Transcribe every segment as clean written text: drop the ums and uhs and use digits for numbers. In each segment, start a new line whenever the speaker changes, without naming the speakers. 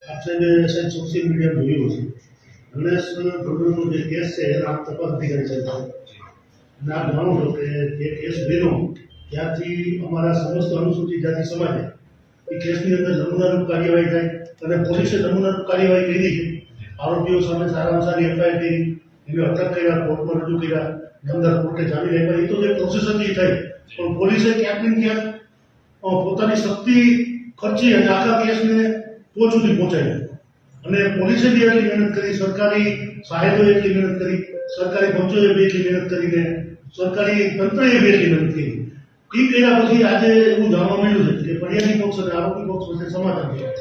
આપ સાહેબે social media જોયું હશે. ગણેશ ભગવાનનો જે કેસ છે એના આપ તપાસ અધિકારી સાહેબ અને આપ જાણો છો કે જે કેસ બન્યો ત્યારથી અમારા સમસ્ત અનુસૂચિત જાતિ સમાજે એ કેસની અંદર નમૂનારૂપ કાર્યવાહી થાય અને પોલીસે નમૂનારૂપ કાર્યવાહી કરી છે. આરોપીઓ સામે સારામાં સારી એફઆઈઆર કરી, એને અટક કર્યા, કોર્ટમાં રજૂ કર્યા, અંદર કોર્ટે જામીન આપ્યા. એ તો જે પ્રોસેસ હતી થઈ, પણ પોલીસે ક્યાંક ને ક્યાંક પોતાની શક્તિ ખર્ચી અને આખા કેસને ટોચ સુધી પહોંચાડ્યો. અને પોલીસે બી એટલી મહેનત કરી, સરકારી સાહેબોએ એટલી મહેનત કરી, સરકારી પંચોએ બી એટલી મહેનત કરીને, સરકારી તંત્રએ બી એટલી મહેનત કરી. એ કર્યા પછી આજે એવું જાણવા મળ્યું છે કે ફરિયાદી પક્ષ અને આરોપી પક્ષ વચ્ચે સમાધાન થયું.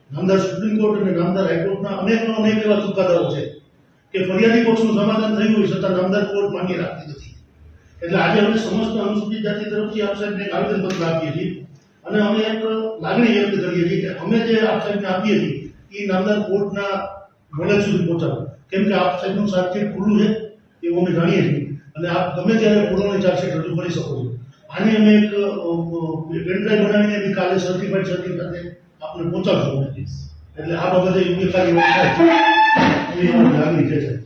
નામદાર સુપ્રીમ કોર્ટ અને નામદાર હાઈકોર્ટના અનેક એવા ચુકાદાઓ છે કે ફરિયાદી પક્ષનું સમાધાન થયું હોય છતાં નામદાર કોર્ટ માન્ય રાખતી નથી. એટલે આજે અમે સમસ્ત અનુસૂચિત જાતિ તરફથી આપ સાહેબને એક આવેદનપત્ર આપીએ છીએ અને અમે એક લાગણી વ્યક્ત કરીએ છીએ કે અમે જે આપ સાહેબને આપીએ છીએ એ નામદાર કોર્ટના નોલેજ સુધી પહોંચાડો. કેમ કે આપ સાહેબનું ચાર્જશીટ ખુલ્લું છે એવું અમે જાણીએ છીએ અને આપ ગમે ત્યારે પુરાણી ચાર્જશીટ રજૂ કરી શકો છો. આની અમે એક પેનડ્રાઈવ બનાવીને કાલે સર્ટિફાઈડ સાથે આપને પહોંચાડશું. એટલે આ બાબતે યોગ્ય કાર્યવાહી થાય એવી અમારી લાગણી છે સાહેબ.